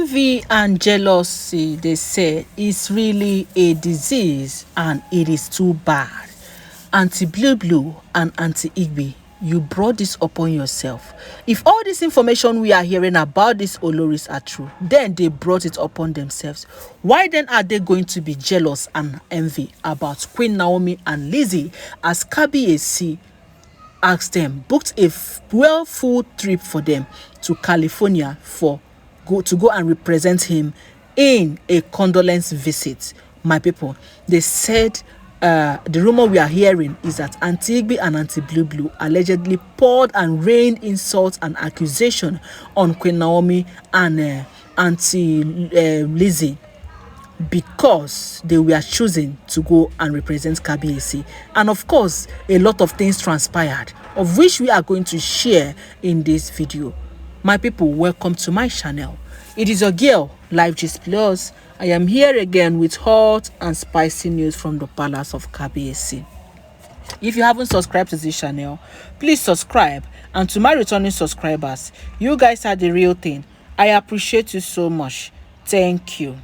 Envy and jealousy, they say, is really a disease and it is too bad. Auntie Blue Blue and Auntie Igbi, you brought this upon yourself. If all this information we are hearing about these oloris are true, then they brought it upon themselves. Why then are they going to be jealous and envy about Queen Naomi and Lizzy as Kabiyesi asked them, booked a well-full trip for them to California to go and represent him in a condolence visit? My people, they said the rumor we are hearing is that Auntie Igbi and Auntie Blue Blue allegedly poured and rained insults and accusation on Queen Naomi and Auntie Lizzy because they were choosing to go and represent Kabiyesi. And of course, a lot of things transpired, of which we are going to share in this video. My people, welcome to my channel. It is your girl, Life Gist Plus. I am here again with hot and spicy news from the palace of Kabiyesi. If you haven't subscribed to this channel, please subscribe. And to my returning subscribers, you guys are the real thing. I appreciate you so much. Thank you.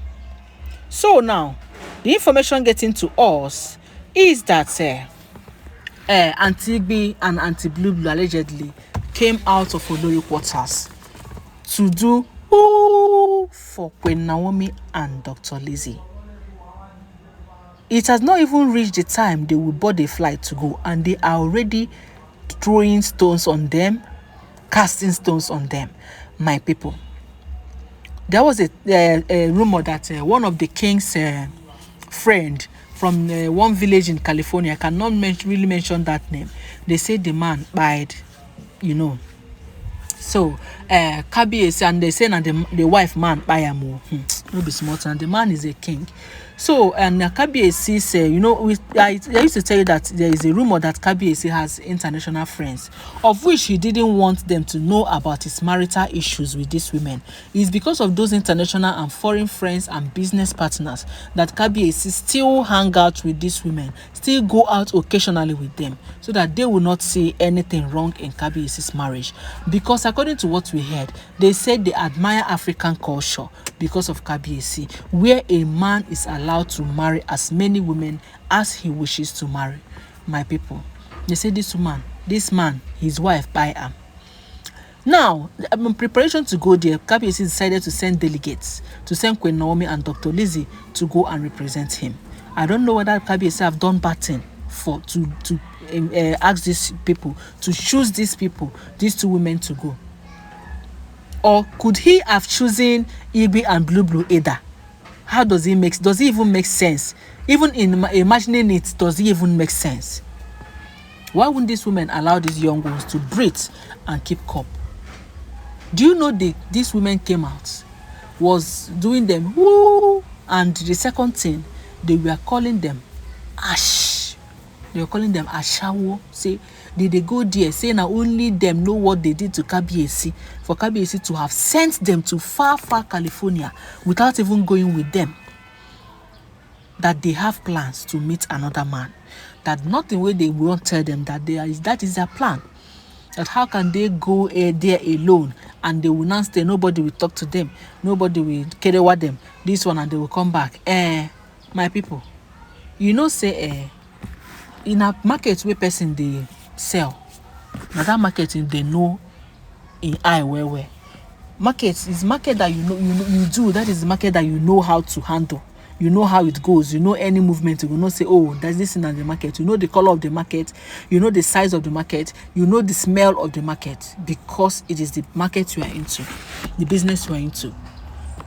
So now, the information getting to us is that Auntie Igbi and Auntie Blue Blue allegedly came out of olori quarters to do for Queen Naomi and Dr. Lizzy. It has not even reached the time they will board a flight to go, and they are already throwing stones on them, casting stones on them. My people, there was a rumor that one of the king's friend from one village in California, I cannot really mention that name, they say the man died, you know. So Kabiyesi, and they say that the wife man buy am no be smart, and the man is a king. So and Kabiyesi say, you know, I used to tell you that there is a rumor that Kabiyesi has international friends, of which he didn't want them to know about his marital issues with these women. It's because of those international and foreign friends and business partners that Kabiyesi still hang out with these women, still go out occasionally with them, so that they will not see anything wrong in Kabiyesi's marriage. Because according to what we heard, they said they admire African culture because of Kabiyesi, where a man is allowed to marry as many women as he wishes to marry. My people, they say this man, his wife buy him. Now, in preparation to go there, Kabiyesi decided to send delegates, to send Queen Naomi and Dr. Lizzy to go and represent him. I don't know whether Kabiyesi have done bad thing to ask these people, to choose these two women to go. Or could he have chosen Igbi and Blue Blue either? How does it even make sense? Even in imagining it, does it even make sense? Why wouldn't these women allow these young ones to breathe and keep cup? Do you know these women came out, was doing them woo, and the second thing, they were calling them ash. They were calling them ashawo. Say, did they go there? Say now only them know what they did to Kabiyesi, for Kabiyesi to have sent them to far California without even going with them. That they have plans to meet another man. That nothing where they won't tell them that that is their plan. That how can they go there alone and they will not stay? Nobody will talk to them. Nobody will carry with them. This one, and they will come back. My people, you know, say in a market where person they sell, now that marketing they know in eye where market is market that you do. That is the market that you know how to handle. You know how it goes. You know any movement. You will not say, oh, there's this in the market. You know the color of the market. You know the size of the market. You know the smell of the market, because it is the market you are into, the business you are into.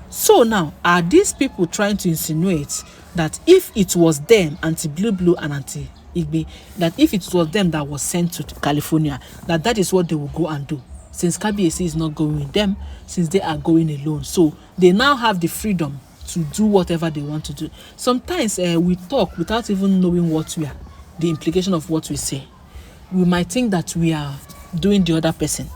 So now, are these people trying to insinuate that if it was them, Auntie Blue Blue and Auntie Igbi, that if it was them that was sent to California, that is what they will go and do? Since Kabiyesi is not going with them, since they are going alone, so they now have the freedom to do whatever they want to do. Sometimes we talk without even knowing what we are, the implication of what we say. We might think that we are doing the other person.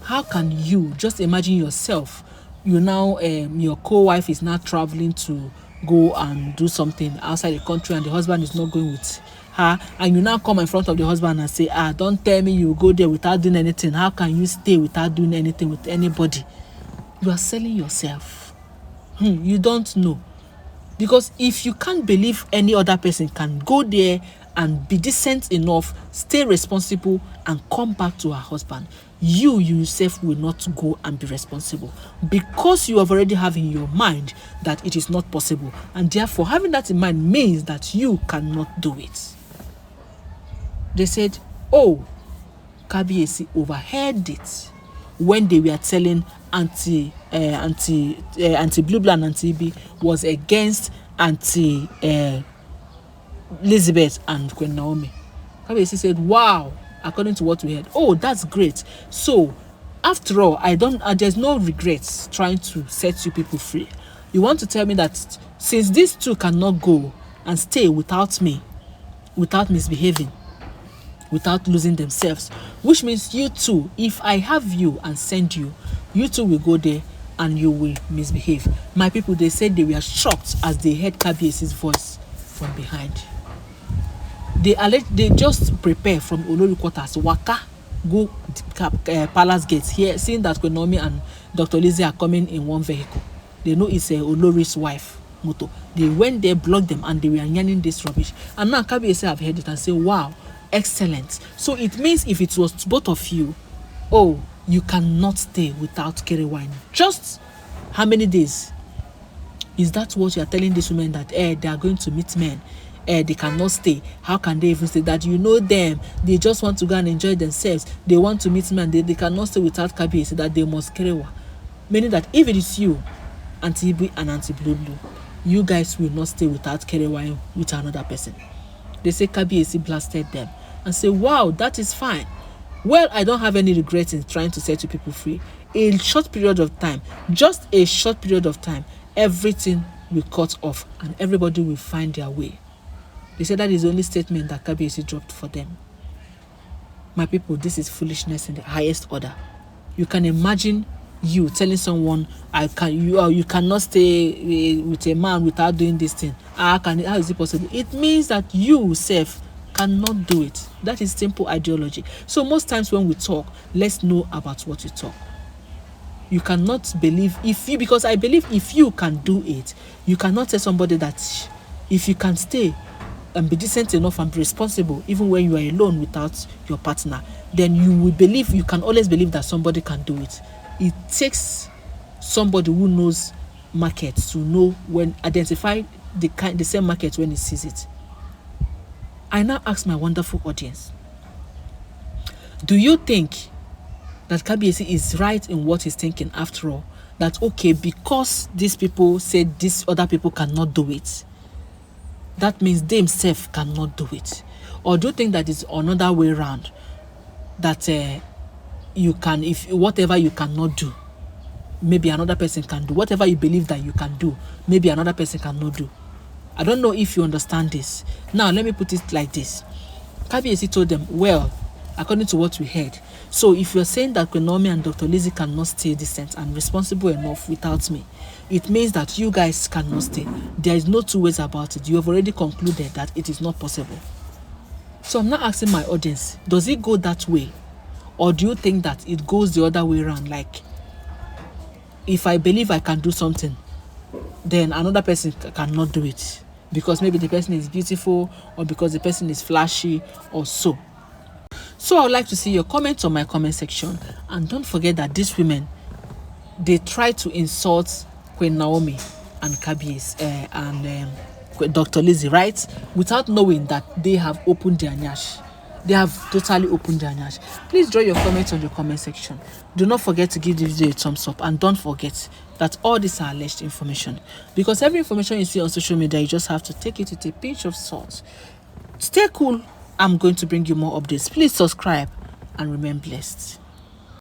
How can you just imagine yourself? You now, your co-wife is now traveling to go and do something outside the country, and the husband is not going with her, and you now come in front of the husband and say, don't tell me you go there without doing anything. How can you stay without doing anything with anybody? You are selling yourself. You don't know. Because if you can't believe any other person can go there and be decent enough, stay responsible, and come back to her husband, you yourself will not go and be responsible, because you have already have in your mind that it is not possible, and therefore having that in mind means that you cannot do it. They said, oh, Kabiyesi overheard it when they were telling anti Blue Black and anti Igbi was against anti Elizabeth and Queen Naomi. Kabiyesi said, wow, according to what we heard, oh, that's great. So after all, there's no regrets trying to set you people free. You want to tell me that since these two cannot go and stay without me, without misbehaving, without losing themselves, which means you two, if I have you and send you, you two will go there and you will misbehave. My people, they said they were shocked as they heard Kabiyesi's voice from behind. They just prepare from olori quarters, waka, go palace gates here, seeing that Queen Naomi and Dr. Lizzy are coming in one vehicle. They know it's Olori's wife motor. They went there, blocked them, and they were yarning this rubbish. And now Kabiyesi have heard it and say, wow, excellent. So it means if it was both of you, oh, you cannot stay without carry wine. Just how many days? Is that what you are telling these women, that they are going to meet men? They cannot stay. How can they even say that? You know them. They just want to go and enjoy themselves. They want to meet men. They cannot stay without Kabiyesi, that they must carry wine. Meaning that if it is you, Auntie Igbi and Auntie Blue, you guys will not stay without carry wine with another person. They say Kabiyesi blasted them and say, wow, that is fine. Well, I don't have any regrets in trying to set you people free. A short period of time, just a short period of time, everything will cut off and everybody will find their way. They said that is the only statement that Kabiyesi dropped for them. My people, this is foolishness in the highest order. You can imagine you telling someone, you cannot stay with a man without doing this thing. How is it possible? It means that you self cannot do it. That is simple ideology. So most times when we talk, let's know about what we talk. You cannot believe because I believe if you can do it, you cannot tell somebody that if you can stay and be decent enough and be responsible even when you are alone without your partner, then you can always believe that somebody can do it. It takes somebody who knows markets to know when identify the same market when he sees it. I now ask my wonderful audience, do you think that Kabiyesi is right in what he's thinking after all? That okay, because these people said these other people cannot do it, that means they themselves cannot do it? Or do you think that it's another way around, that you can, if whatever you cannot do, maybe another person can do? Whatever you believe that you can do, maybe another person cannot do. I don't know if you understand this. Now let me put it like this. Kabiyesi told them, well, according to what we heard, so if you're saying that Queen Naomi and Dr. Lizzy cannot stay decent and responsible enough without me, it means that you guys cannot stay. There is no two ways about it. You have already concluded that it is not possible. So I'm not asking my audience, does it go that way? Or do you think that it goes the other way around? Like, if I believe I can do something, then another person cannot do it, because maybe the person is beautiful or because the person is flashy or so. So I would like to see your comments on my comment section. And don't forget that these women, they try to insult Queen Naomi and Kabiyesi and Dr. Lizzy, right? Without knowing that they have opened their nyash. They have totally opened their nyash. Please draw your comments on the comment section. Do not forget to give this video a thumbs up, and don't forget that all these are alleged information, because every information you see on social media, you just have to take it with a pinch of salt. Stay cool. I'm going to bring you more updates. Please subscribe and remain blessed.